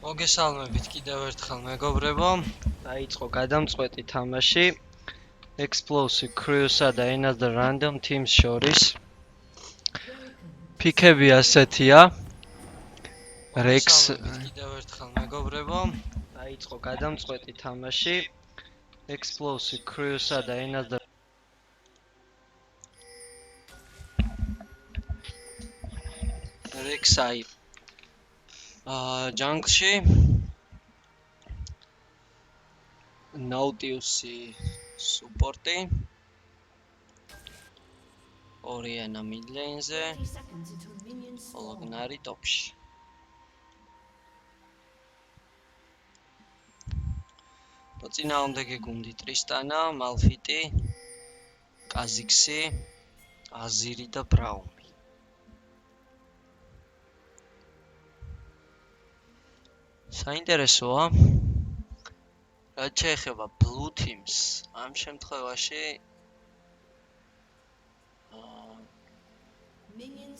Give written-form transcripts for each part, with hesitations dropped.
მოგესალმებით კიდევ ერთხელ მეგობრებო. დაიწყო გადამწყვეტი თამაში Explosive Crew-სა და Another Random Teams შორის. პიკები ასეთია. Rex კიდევ ერთხელ მეგობრებო. დაიწყო გადამწყვეტი თამაში Explosive Crew-სა და Another Rex-აი ჯანგლში Nautilus-ი სუპორტი ორიანა მიდლეინზე ოლოგნარი ტოპში მოწინააღმდეგე გუნდი ტრისტანა, მალფიტი, კაზიქსი, აზირი და ბრაუნი. საინტერესოა რაც შეეხება Blue Teams ამ შემთხვევაში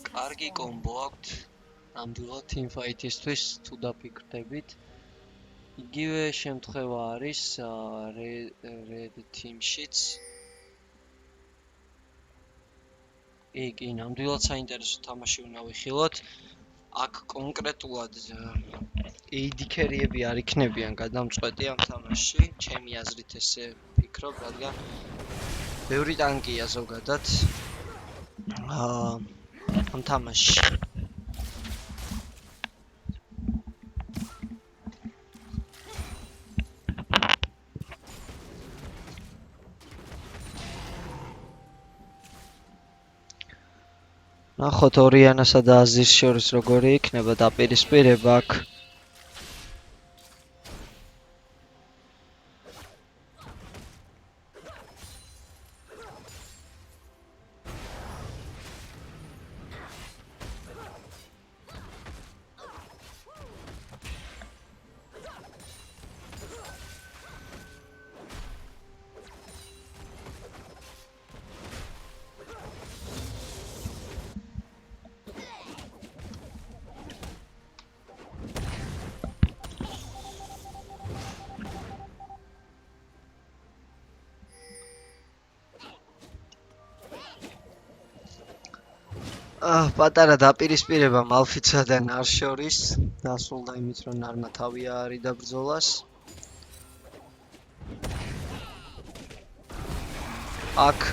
კარგი კომბო აქვთ ნამდვილად teamfight-ისთვის თუ დაფიქრდებით. იგივე შემთხვევა არის Red Team-შიც. კი, ნამდვილად საინტერესო თამაში უნდა ვიხილოთ. აქ კონკრეტულად AD carry-ები არ იქნებიან გადამწყვეტი ამ თამაშში. ჩემი აზრით ესე ვფიქრობ, რადგან ბევრი ტანკია ზოგადად ამ თამაშში. ნახოთ ორიანასა და აზის შორის როგორი იქნება დაპირისპირება აქ. პატარა დაპირისპირება მალფიცსა და ნარს შორის დასრულდა იმით, რომ ნარმა თავი აარიდა ბრძოლას. აქ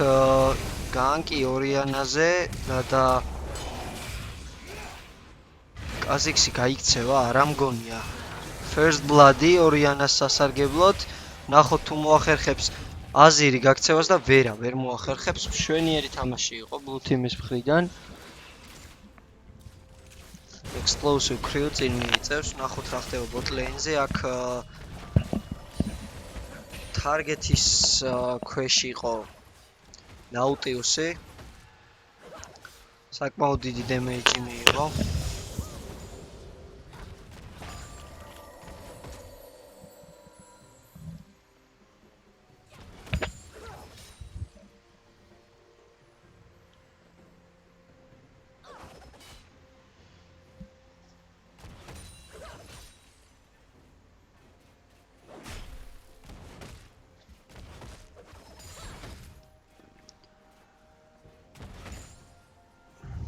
განკი ორიანაზე და კაზიქსი გაიქცევა, არ ამგონია. First Blood-ი ორიანას სასარგებლოდ. ნახოთ თუ მოახერხებს აზირი გაქცევას და ვერ მოახერხებს. მშვენიერი თამაში იყო Blue Team-ის მხრიდან. Explosive Crew წინ მიიწევს, ნახოთ რა ხდება bot lane-ზე. აქ target-ის ქვეშ იყო Nautilus-ი. საკმაოდ დიდი damage მიიღო.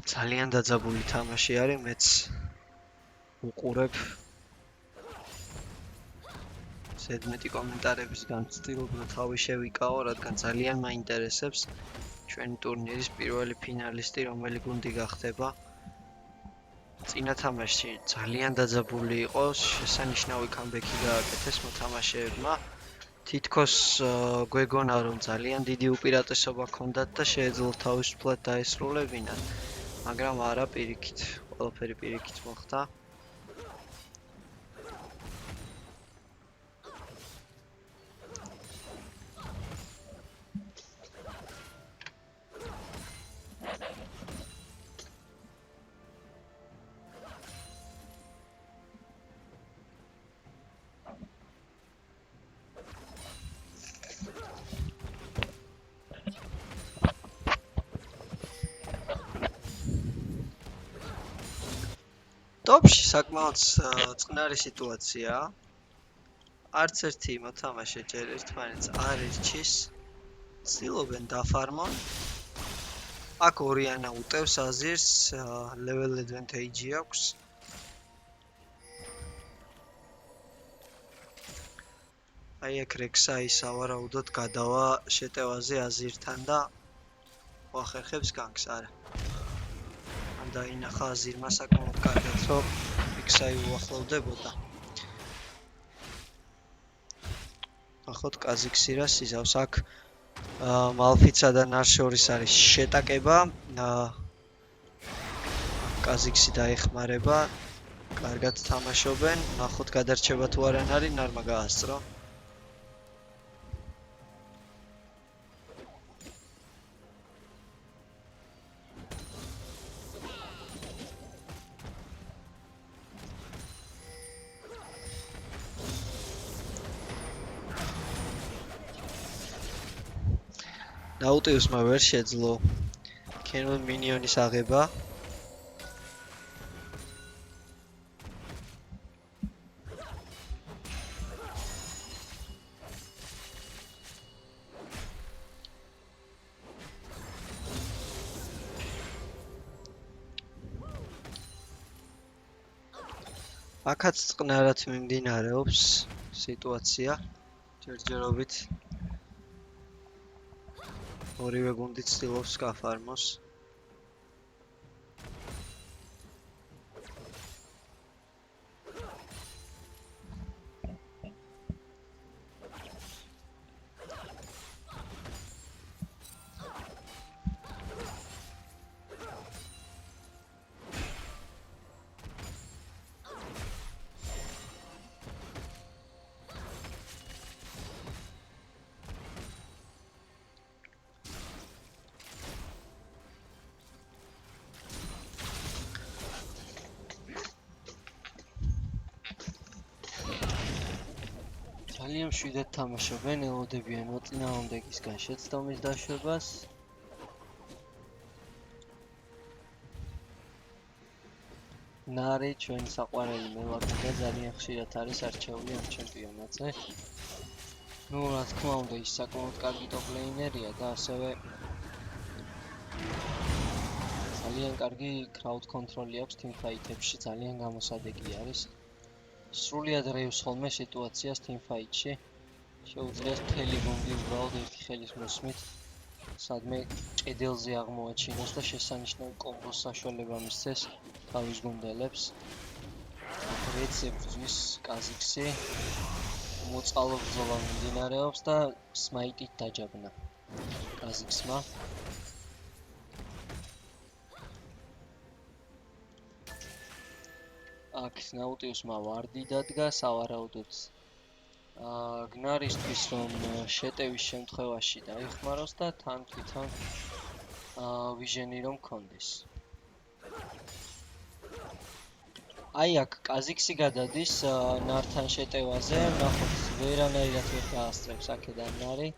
ძალიან დაძაბული თამაში არის, მეც უყურებ. ზედმეტი კომენტარების განცდილებ და თავი შევიკავო, რადგან ძალიან მაინტერესებს ჩვენი ტურნირის პირველი ფინალისტი, რომელი გუნდი გახდება. წინა თამაში ძალიან დაძაბული იყო, შესანიშნავი comeback-ი გააკეთეს მოთამაშეებმა. თითქოს გვეგონა რომ ძალიან დიდი უპირატესობა ჰქონდათ და შეეძლოთ თავისუფლად დაესრულებინათ. მაგრამ არა, პირიქით, ყველაფერი პირიქით მოხდა. ტოპში საკმაოდ წყნარი სიტუაციაა. არც ერთი მოთამაშე ჯერ ერთმანეთს არ ერჩის. ცდილობენ დაფარმონ. აქ ორიანა უტევს აზირს, level advantage აქვს. აი აქ რექსაი სავარაუდოდ გადავა შეტევაზე აზირთან და ვახერხებს განკს, არა. ან დაინახა აზირმა საკმაოდ კარგად, რომ რექსაი უახლოვდებოდა. ახოთ კაზიქსირას იზავს აქ მალფიცა და ნარს შორის არის შეტაკება. კაზიქსი დაეხმარება. კარგად თამაშობენ. ახოთ გადარჩება თუ არ არის, ნარმა გაასწრო. ნაუტიუსმა ვერ შეძლო კენონ მინიონის აღება. აქაც წყნარად მიმდინარეობს სიტუაცია. ჯერჯერობით ორივე გუნდი ცდილობს გაფარმოს. ძალიან მშვიდად თამაშობენ, ელოდებიან მოწინააღმდეგისგან შეცდომის დაშვებას. ნარი ჩვენი საყვარელი მელაგი და ძალიან ხშირად არის არჩეული ამ ჩემპიონატზე. ნუ რა თქმა უნდა, ის საკმაოდ კარგი ტოპ-ლეინერია და ასევე ძალიან კარგი crowd control-ი აქვს teamfight-ებში, ძალიან გამოსადეგი არის. სრულიად რეევს ხოლმე სიტუაციას teamfight-ში. შეუძლია მთელი გუნდი უბრალოდ ერთი ხელის მოსმით სადმე კედელზე აღმოაჩინოს და შესანიშნავ კომბოს საშუალება მისცეს თავის გუნდელებს. რეცეპტის კაზიქსი მოწყალო ბრძოლა მიმდინარეობს და სმაიტით დაჯაბნა კაზიქსმა. აქ ნაუტიუსმა ვარდი დადგა, სავარაუდოდ გნარისთვის რომ შეტევის შემთხვევაში დაიხმაროს და თან თვითონ ვიჟენი რომ კონდეს. აი აქ კაზიქსი გადადის ნართან შეტევაზე, ნახოთ ვერანაირად ვერ გაასწრებს აქედან ნარი.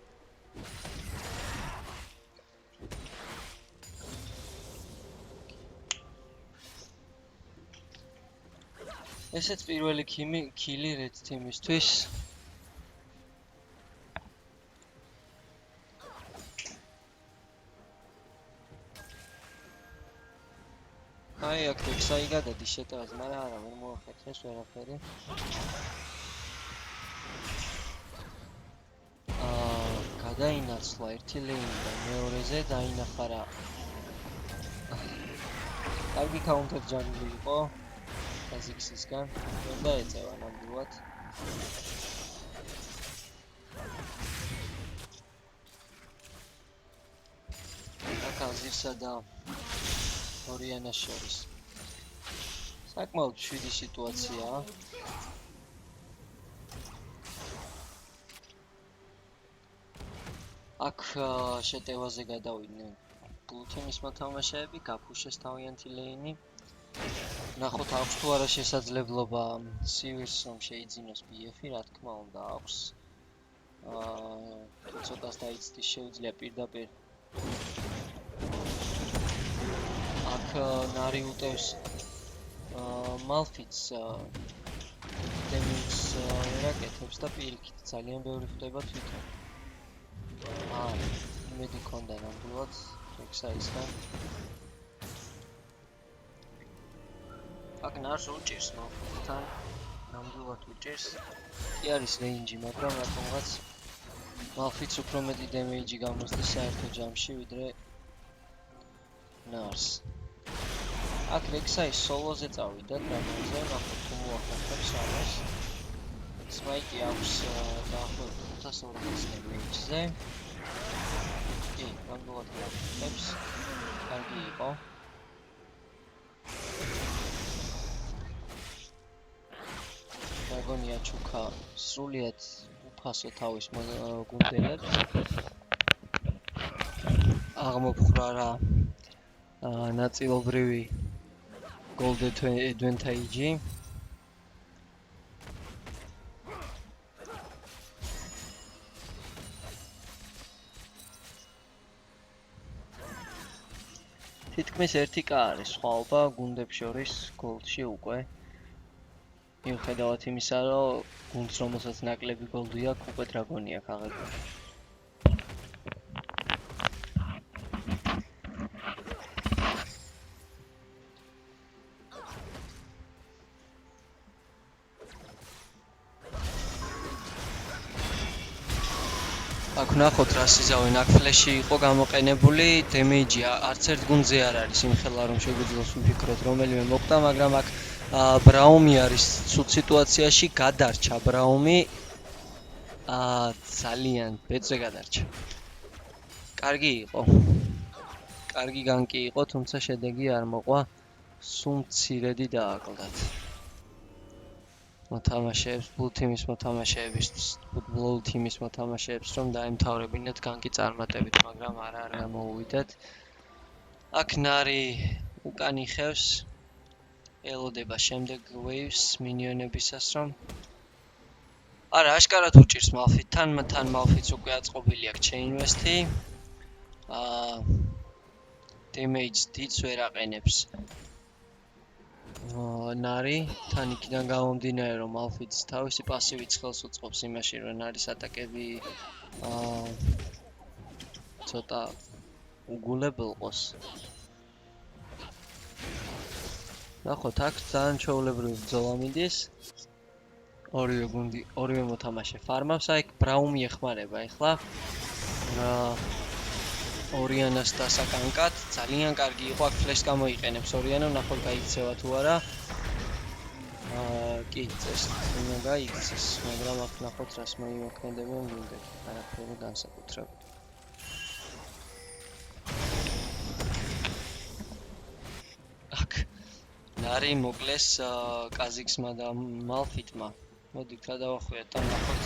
ესეც პირველი კილი რედ თიმისთვის. აი აქ რექსაი გადადის შეტევაზე, მაგრამ არა ვერ მოახერხეს ვერაფერი. გადაინაცვლა ერთი ლეინი და მეორეზე დაინახა რა. კარგი counter jungle იყო კაზიქსისგან, და ეწევა ნამდვილად. აქ აზირსა და ორიანას შორის საკმაოდ მშვიდი სიტუაციაა. აქ შეტევაზე გადავიდნენ ბლუთემის მოთამაშეები, გაფუშეს თავიანთი ლეინი. ნახოთ აქვს თუ არა შესაძლებლობა სივირს რომ შეიძინოს BF-ი, რა თქმა უნდა აქვს. ცოტას დაიცდის შეუძლია პირდაპირ. აქ ნარი უტევს Malphite's damage რაკეთებს და პირიქით ძალიან ბევრი ხდება თვითონ. იმედი ქონდა ნამდვილად Rek'Sai-სგან. აქ ნარს უჭირს Malphite-თან, ნამდვილად უჭირს. კი არის range-ი, მაგრამ რატომღაც Malphite-ს უფრო მეტი damage-ი გამოსდის საერთო ჯამში, ვიდრე ნარს. აქ Rek'Sai solo-ზე წავიდა დრაგონზე, ნახოთ თუ მოახერხებს ამას. Smite აქვს დაახლოებით 540 damage-ზე. კი, ნამდვილად მოახერხებს. კარგი იყო. დრაგონი აჩუქა სრულიად უფასო თავის გუნდელებს. აღმოფხვრა რა ნაწილობრივი gold advantage-ი. თითქმის ერთი კა არის სხვაობა გუნდებს შორის gold-ში უკვე. მიუხედავად იმისა, რომ გუნდს რომელსაც ნაკლები gold-ი აქვს, უკვე დრაგონი აქვს აღებული. აქ ნახოთ რა სიზავენ, აქ ფლეში იყო გამოყენებული, დემეიჯი არც ერთ გუნდზე არ არის იმხელა რომ შეგვიძლია ვფიქროთ რომელიმე მოხდა, მაგრამ აქ ბრაუმი არის ცუდ სიტუაციაში, გადარჩა ბრაუმი. ძალიან ბეწვე გადარჩა. კარგი იყო. კარგი განკი იყო, თუმცა შედეგი არ მოყვა. სულ მცირედი დააკლდათ. მოთამაშეებს, blue team-ის მოთამაშეებისთვის, blue team-ის მოთამაშეებს რომ დაემთავრებინათ განკი წარმატებით, მაგრამ არ გამოუვიდათ. აქ ნარი უკან იხევს, ელოდება შემდეგ waves მინიონებისას რომ არა, აშკარად უჭირს Malphite-თან, თან Malphite-ს უკვე აწყობილი აქვს chain west-ი. Damage დიდს ვერ აყენებს. ნარი თან იქიდან გამომდინარე რომ Malphite-ს თავისი პასივით ხელს უწყობს იმაში რომ ნარის ატაკები ცოტა უგულებელყოს. ნახოთ აქ ძალიან ჩვეულებრივი ბრძოლა მიდის. ორივე გუნდი, ორივე მოთამაშე ფარმავს, აი ბრაუმი ეხმარება ეხლა. ორიანას დასაკანკად, ძალიან კარგი იყო, აქ ფლეშს გამოიყენებს ორიანო, ნახოთ გაიქცევა თუ არა. კი, წეს უნდა გაიქცეს, მაგრამ აქ ნახოთ რას მოიმოქმედებენ გუნდები, არაფერი განსაკუთრებით. აქ ნარი მოკლეს კაზიქსმა და Malphite-მა. მოდით გადავახვიოთ და ნახოთ.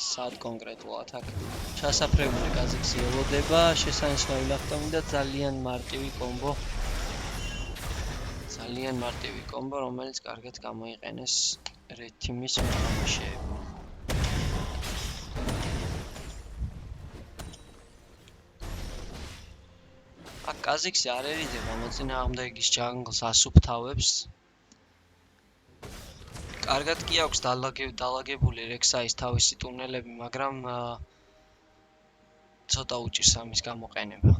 სად კონკრეტულად აქ ჩასაფრებული კაზიქსი ელოდება, შესანიშნავი ნახტომი და ძალიან მარტივი კომბო. ძალიან მარტივი კომბო, რომელიც კარგად გამოიყენეს Red Team-ის მოთამაშეებმა. აქ კაზიქსი არ ერიდება მოწინააღმდეგის ჯანგლს ასუფთავებს. კარგად კი აქვს დალაგებული Rek'Sai-ის თავისი ტუნელები, მაგრამ ცოტა უჭირს ამის გამოყენება.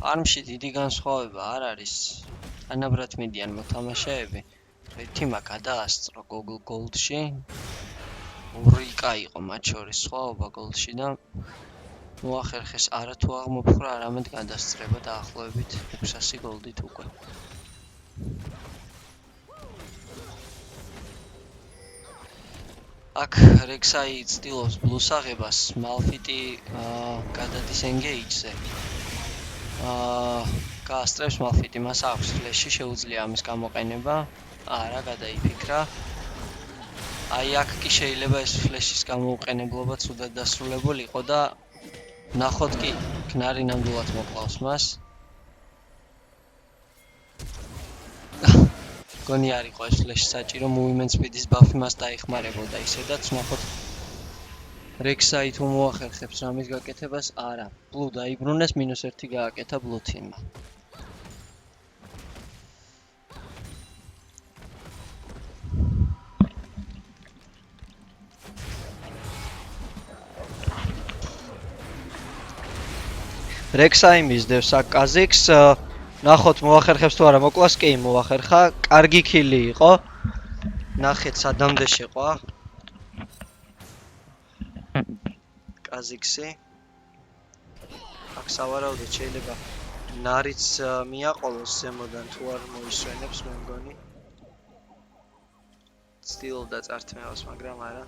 Farmში დიდი განსხვავება არ არის. ანაბრად მიდიან მოთამაშეები. Red Team-მა გადაასწრო Gold-ში. ორი კა იყო მათ შორის სხვაობა Gold-ში და მოახერხეს არა თუ აღმოფხვრა, არამედ გადასწრება დაახლოებით 600 Gold-ით უკვე. აქ რექსაი ცდილობს ბლუს აღებას, მალფიტი გადადის ენგეიჯზე. გაასწრებს მალფიტი, მას აქვს ფლეში, შეუძლია ამის გამოყენება. არა, გადაიფიქრა. აი აქ კი შეიძლება ეს ფლეშის გამოუყენებლობა ცუდად დასრულებულიყო და ნახოთ კი ქნარი ნამდვილად მოკლავს მას. გონი არ იყო ეს ფლეში საჭირო, movement speed-ის ბაფი მას დაიხმარებოდა ისედაც, ნახოთ რექსაი თუ მოახერხებს რამის გაკეთებას, არა. ბლუ დაიბრუნეს, -1 გააკეთა ბლუ თიმმა. რექსაი მისდევს აქ კაზიქს, ნახოთ მოახერხებს თუ არა, მოკლას კი მოახერხა, კარგი ქილი იყო. ნახეთ სადამდე შეყვა კაზიქსი. აქ სავარაუდოდ შეიძლება ნარიც მიაყოლოს ზემოდან თუ არ მოისვენებს, მე მგონი. ცდილობდა წართმევას, მაგრამ არა.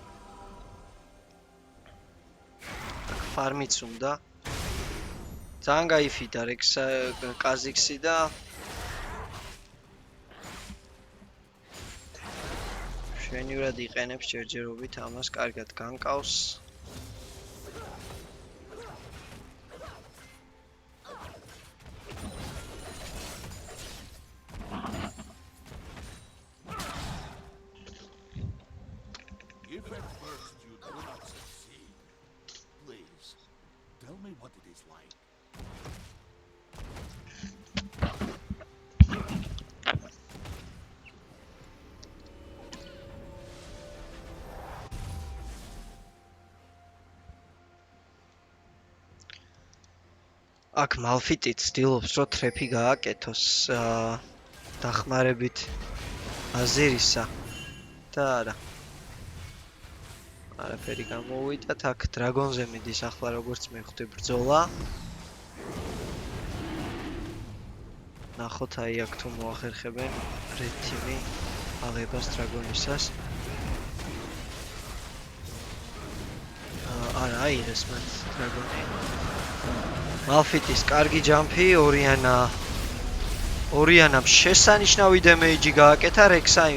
აქ ფარმიც უნდა. ძალიან გაიფიდა კაზიქსი და შვენივრად იყენებს ჯერჯერობით ამას, კარგად განკავს. აქ მალფიტი ცდილობს რომ ტრეფი გააკეთოს დახმარებით აზირისა და არა. არაფერი გამოუვიდა, აქ დრაგონზე მიდის ახლა როგორც მივხვდი ბრძოლა. ნახოთ აი აქ თუ მოახერხებენ რედ თიმი აღებას დრაგონისას. არა, აიღეს მათ დრაგონი. მალფიტის კარგი ჯამპი, ორიანამ შესანიშნავი დემეიჯი გააკეთა, რექსაი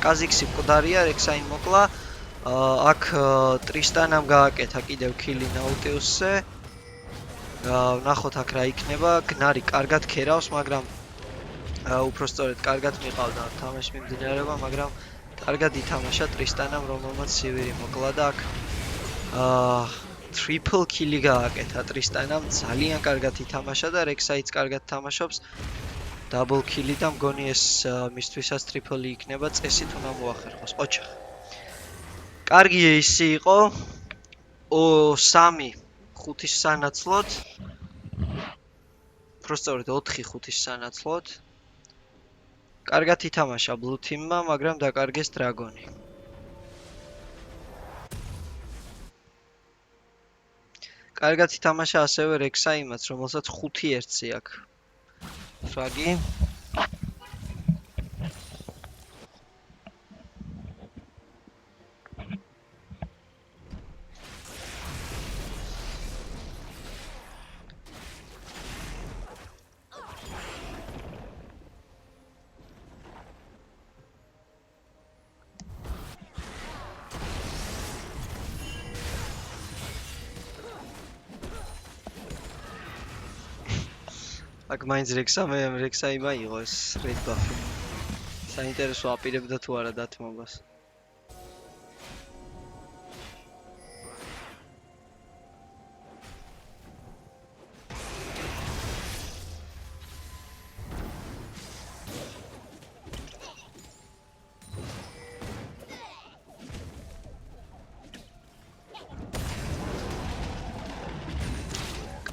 კაზიქსი მკვდარია, რექსაი მოკლა. აქ ტრისტანამ გააკეთა კიდევ ქილი ნაუტიუსზე. ნახოთ აქ რა იქნება, გნარი კარგად ქერავს, მაგრამ უფრო სწორედ კარგად მიყავდა თამაში მიმდინარეობა, მაგრამ კარგად ითამაშა ტრისტანამ, რომელმაც სივირი მოკლა და აქ triple kill გააკეთა ტრისტანამ, ძალიან კარგად ითამაშა და რექსაიც კარგად თამაშობს. Double kill და მგონი ეს მისთვისაც triple იქნება, წესით უნდა მოახერხოს. ოჩახ. კარგი ეისი იყო. 3-5-ის სანაცვლოდ. პროსტორედ 4-5-ის სანაცვლოდ. კარგად ითამაშა blue team-მა, მაგრამ დაკარგეს დრაგონი. კარგად ითამაშა ასევე რექსაიმაც, რომელსაც 5-1-ი აქვს. ფრაგი. აქ მაინც რექსაიმა იყო ეს red buff-ი. საინტერესო აპირებდა თუ არა დათმობას.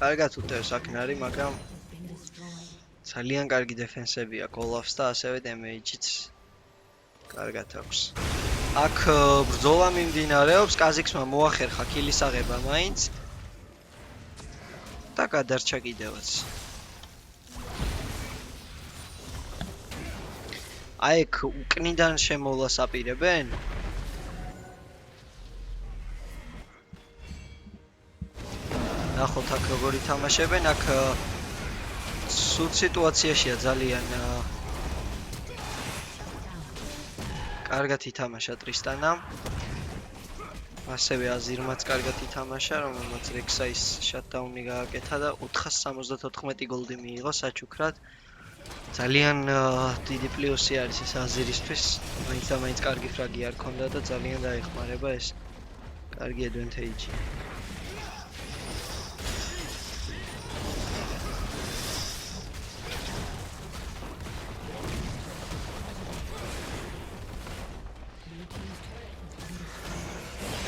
კარგად უტევს აქ ნარი, მაგრამ ძალიან კარგი დეფენსები აქვს ოლაფს და ასევე დემეიჯიც კარგად აქვს. აქ ბრძოლა მიმდინარეობს, კაზიქსმა მოახერხა ქილის აღება მაინც და გადარჩა კიდევაც. აი აქ უკნიდან შემოვლას აპირებენ? ნახოთ აქ როგორ ითამაშებენ, აქ სულ სიტუაციაშია ძალიან კარგად ითამაშა ტრისტანამ. ასევე აზირმაც კარგად ითამაშა, რომელმაც რექსაის შატდაუნი გააკეთა და 474 გოლდი მიიღო საჩუქრად. ძალიან დიდი პლუსი არის ეს აზირისთვის. მაინც და მაინც კარგი ფრაგი არ ქონდა და ძალიან დაეხმარება ეს. კარგი ადვანტეიჯი.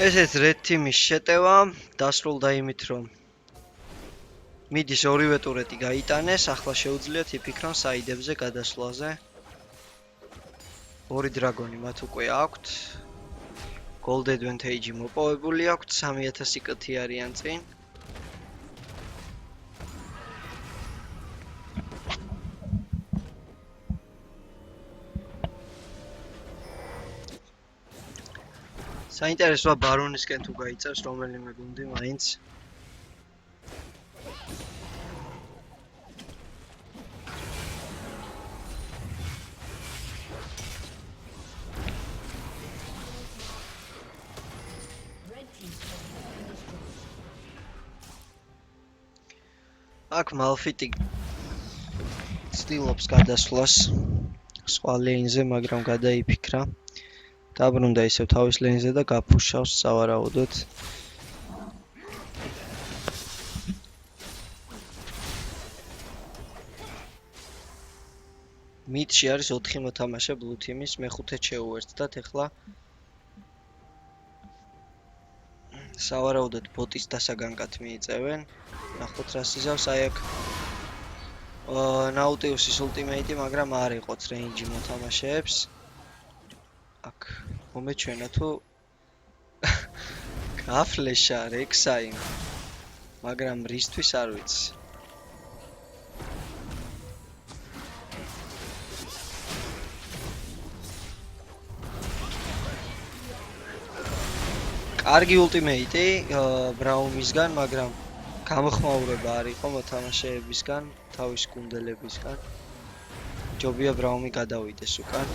ესეც Red Team-ის შეტევა დასრულდა იმით, რომ მიდის ორივე ტურეტი გაიტანეს, ახლა შეუძლიათ იფიქრონ საიდებზე გადასვლაზე. ორი დრაგონი მათ უკვე აქვთ. Gold advantage მოპოვებული აქვთ, 3000 კეთი არიან წინ. საინტერესოა ბარონისკენ თუ გაიწევს რომელიმე გუნდი მაინც. აქ მალფიტი ცდილობს გადასვლას სხვა ლეინზე, მაგრამ გადაიფიქრა. დაბრუნდა ისევ თავის ლეინზე და გაფუშავს სავარაუდოდ. მიდში არის 4 მოთამაშე Blue Team-ის, მეხუთე შეუერთდათ ახლა. სავარაუდოდ ბოტის დასაგანკად მიიწევენ. ნახოთ რა სიზავს აი აქ. ნაუტიუსის ულტიმეიტი, მაგრამ არ ეყოც რეინჯი მოთამაშეებს. აქ მომეჩვენა თუ გაფლეშა რექსაიმ, მაგრამ რისთვის არ ვიცი. კარგი ულტიმეიტი ბრაუმისგან, მაგრამ გამოხმაურება არ იყო მოთამაშეებისგან, თავის გუნდელებისგან. ჯობია ბრაუმი გადავიდეს უკან.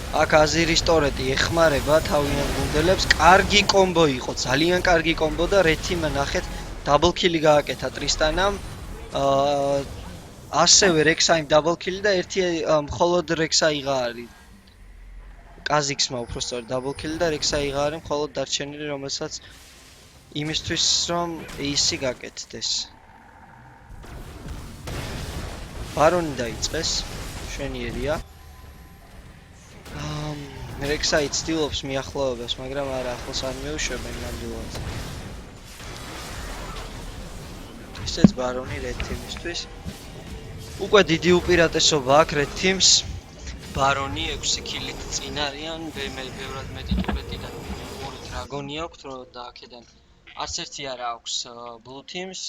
აქ აზირის ტორეტი ეხმარება თავიანთ გუნდელებს. კარგი კომბო იყო, ძალიან კარგი კომბო და Red Team-მა ნახეთ დაბლ კილი გააკეთა ტრისტანამ. ასევე რექსაიმ დაბლ კილი და ერთი მხოლოდ რექსაიღა არის. კაზიქსმა უბრალოდ დაბლ კილი და რექსაიღა არის მხოლოდ დარჩენილი, რომელსაც იმისთვის რომ AC გაკეთდეს. ბარონი დაიწყეს, შვენიერია. რექსაი ცდილობს მიახლოებას, მაგრამ არა ახლოს არ მეუშვებენ ნამდვილად. ესეც ბარონი Red Team-ისთვის. უკვე დიდი უპირატესობა აქვს Red Team-ს. ბარონი 6 კილით წინ არიან, ბევრად მეტი ტურეტი და ორი დრაგონი აქვთ და აქედან არც ერთი არა აქვს Blue Team-ს.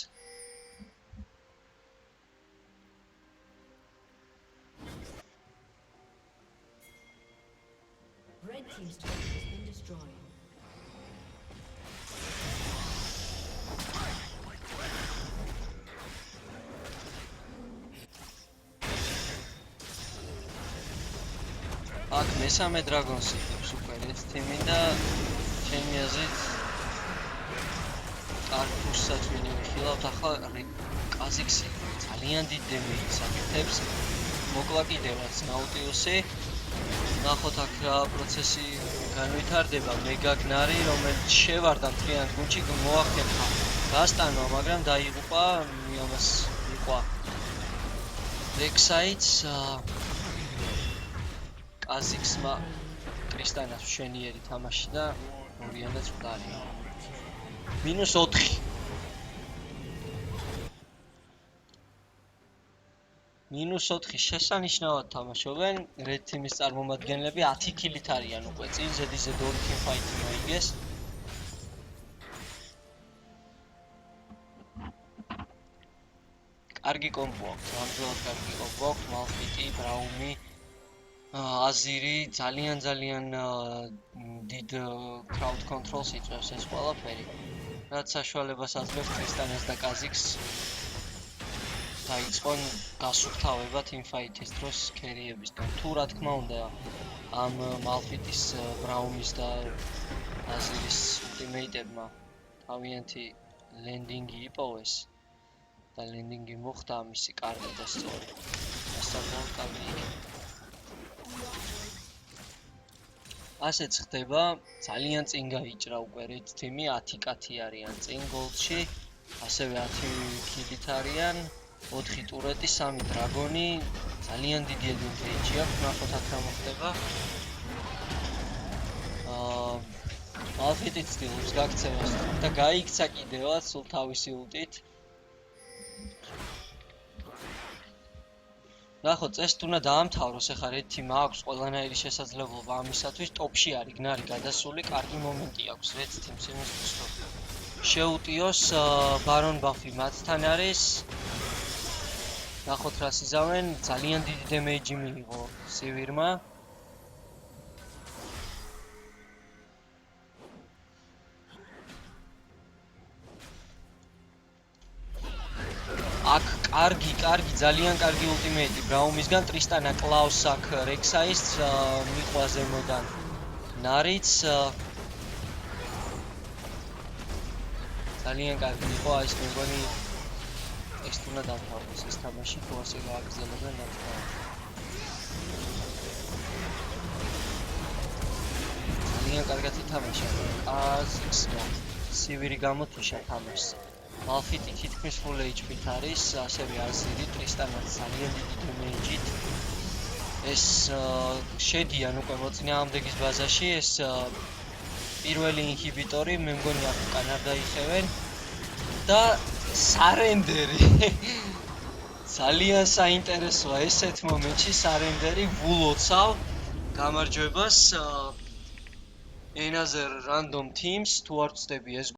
Red Team's turret has been destroyed. აქ მესამე დრაგონს იღებს უკვე Red Team-ი და ჩემი აზრით კარფუსსაც მინიმხილავთ. ახლა კაზიქსი ძალიან დიდ დემეჯს აკეთებს. მოკლა კიდევაც ნაუტიუსი. ნახოთ აქ რა პროცესი განვითარდება. მეგაგნარი, რომელიც შევარდა მთლიან გუნდში, მოახერხა გასტანვა, მაგრამ დაიღუპა, ამას იყო რექსაიც კაზიქსმა ტრისტანას შენიერი თამაში და ორიანაც მყარი. -4. -4 შესანიშნავად თამაშობენ Red Team-ის წარმომადგენლები 10 კილით არიან უკვე წინ, ზედიზედ 2 teamfight-ი მოიგეს. კარგი კომბო აქვს, ნამდვილად კარგი კომბო აქვს, მალფიტი, ბრაუმი, აზირი, ძალიან დიდ crowd control-ს იწვევს ეს ყველაფერი. რაც საშუალებას აძლევს ტრისტანას და კაზიკს დაიწყონ გასუფთავება teamfight-ის დროს ქერიებისგან. თუ რა თქმა უნდა ამ Malphite-ის, Braum-ის და Azir-ის ultimate-ებმა თავიანთი ლენდინგი იპოვეს და ლენდინგი მოხდა მისი კარგი და სწორი. სასწაულად კარგი იქნება. ასეც ხდება, ძალიან წინ გაიჭრა უკვე Red Team-ი, 10 კათი არიან წინ გოლდში, ასევე 10 კილით არიან, 4 ტურეტი, 3 დრაგონი, ძალიან დიდი advantage აქვს, ნახოთ აქ რა მოხდება. Malphite ცდილობს გაქცევას და გაიქცა კიდევაც სულ თავისი ულტით. ნახოთ, წესით უნდა დაამთავროს, ახლა Red Team-მა აქვს ყველანაირი შესაძლებლობა ამისათვის, ტოპში არის გნარი გადასული, კარგი მომენტი აქვს Red Team-ს იმისთვის, რომ შეუტიოს Baron Buff-ი მათთან არის. ნახოთ რა სიზავენ, ძალიან დიდი დემეიჯი მიიღო Sivir-მა. აქ კარგი, ძალიან კარგი ultimate-ი Braum-ისგან, Tristana კლავს აქ Rek'Sai-ს, მიყვა ზემოდან ნარიც. ძალიან კარგი იყო, ეს მეგონი ეს უნდა დამთავრდეს ეს თამაში, თუ ასე გააგრძელებენ რა თქმა უნდა. ძალიან კარგად ითამაშა. კაზიკსმა Sivir-ი გამოთიშა თამაშს. Malphite თითქმის full HP-ით არის, ასევე Azir-ი, Tristana ძალიან დიდი დემეიჯით. ეს შედიან უკვე მოწინააღმდეგის ბაზაში, ეს პირველი ინჰიბიტორი, მე მგონი აქ უკან არ დაიხევენ და სარენდერი. ძალიან საინტერესოა ესეთ მომენტში სარენდერი ვულოცავ გამარჯვებას another random teams თუ არ ვწდები ეს